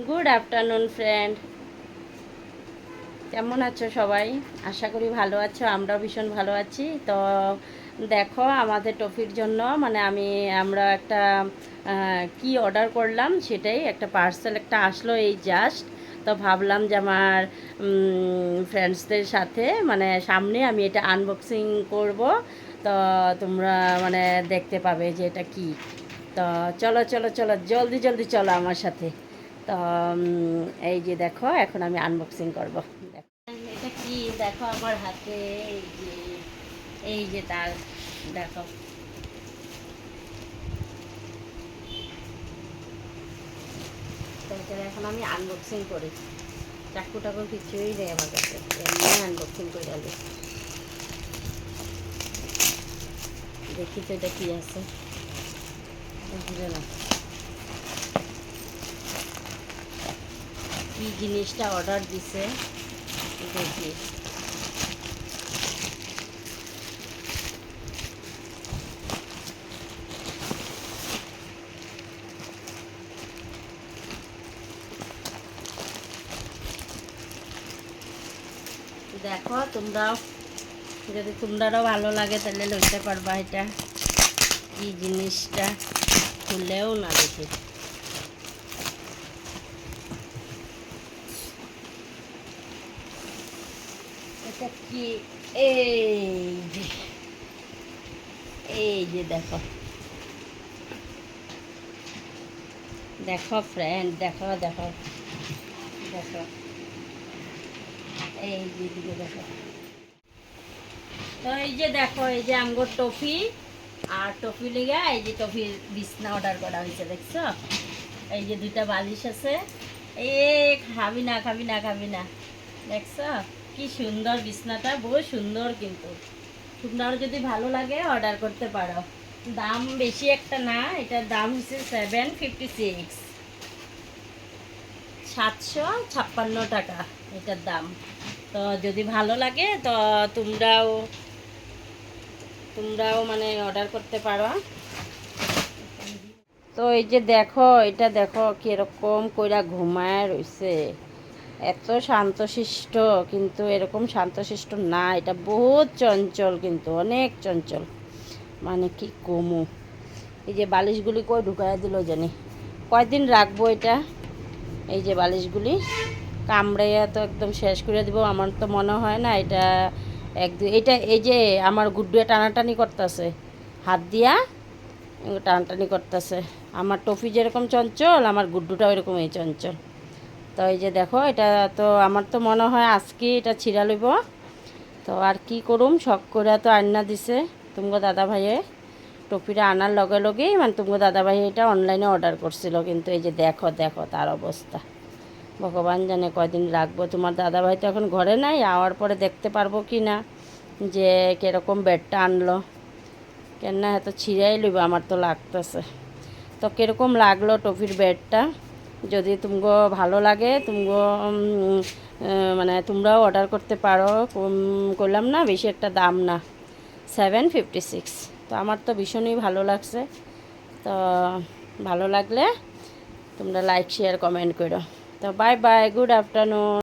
Good afternoon friend, কেমন আছো সবাই? আশা করি ভালো আছো, আমরাও ভীষণ ভালো আছি। তো দেখো, আমাদের টফির জন্য মানে আমরা একটা কি অর্ডার করলাম, সেটাই একটা পার্সেল একটা আসলো এই জাস্ট। তো ভাবলাম যে আমার ফ্রেন্ডসদের সাথে মানে সামনে আমি এটা আনবক্সিং করব। তো তোমরা মানে দেখতে পাবে যে এটা কি। তো চলো চলো চলো, জলদি জলদি চলো আমার সাথে। তো এই যে দেখো, এখন আমি আনবক্সিং করব। দেখো এটা কি, দেখো আমার হাতে এই যে তার, দেখো। তো এটা এখন আমি আনবক্সিং করি। চাকু টাকু কিছুই নেই আমার কাছে, এমনি আনবক্সিং করে আলি। দেখি তো এটা কি আছে, বুঝলে না কি জিনিসটা অর্ডার দিছে। দেখি, দেখো তোমরাও, যদি তোমরাও ভালো লাগে তাহলে লইতে পারবা। এটা কি জিনিসটা খুলেও না দেখি। এটা কি, এই যে দেখো, দেখো ফ্রেন্ড, দেখো দেখো দেখো, এই যে দিকে দেখো। তো এই যে দেখো, এই যে আমগো টফি, আর টফি লেগে এই যে টফির বিছনা অর্ডার করা হয়েছে, দেখছো? এই যে দুইটা বালিশ আছে। এ খাবি না খাবি না খাবি না, দেখছো কি সুন্দর বিছনাটা, বহু সুন্দর। কিন্তু তোমরাও যদি ভালো লাগে অর্ডার করতে পারো। দাম বেশি একটা না, এটার দাম হচ্ছে 756, 756 টাকা এটার দাম। তো যদি ভালো লাগে তো তোমরাও তোমরাও মানে অর্ডার করতে পারো। তো এই যে দেখো, এটা দেখো কিরকম কইরা ঘুমায় রইছে, এত শান্তশিষ্ট। কিন্তু এরকম শান্তশিষ্ট না, এটা বহুত চঞ্চল, কিন্তু অনেক চঞ্চল। মানে কি কমু, এই যে বালিশগুলি কই ঢুকাই দিল জানি। কয়দিন রাখবো এটা? এই যে বালিশগুলি কামড়াইয়া তো একদম শেষ করে দিব। আমার তো মনে হয় না এটা এটা এই যে আমার গুড্ডুয়ে টানাটানি করতেছে হাত দিয়া, টানাটানি করতেছে। আমার টফি যেরকম চঞ্চল, আমার গুড্ডুটাও এরকমই চঞ্চল। তো এই যে দেখো, এটা তো আমার তো মনে হয় আজকে এটা ছিঁড়া লইব। তো আর কি করুম, শখ করে তো আন্না দিছে তুমগো দাদা ভাইয়ে। টপিটা আনার লগে লগেই মানে তুমগো দাদা ভাই এটা অনলাইনে অর্ডার করছিল। কিন্তু এই যে দেখো দেখো তার অবস্থা, ভগবান জানে কয়দিন রাখবো। তোমার দাদা ভাই তো এখন ঘরে নাই, আওয়ার পরে দেখতে পারবো কি না যে কীরকম বেডটা আনলো। কেন না এত ছিঁড়াই লইব আমার তো লাগতেছে। তো কীরকম লাগলো টফির বেডটা? যদি তুমগো ভালো লাগে, তুমগো মানে তোমরাও অর্ডার করতে পারো। করলাম না, বেশি একটা দাম না, 756। তো আমার তো ভীষণই ভালো লাগছে। তো ভালো লাগলে তোমরা লাইক শেয়ার কমেন্ট করো। তো বাই বাই, গুড আফটারনুন।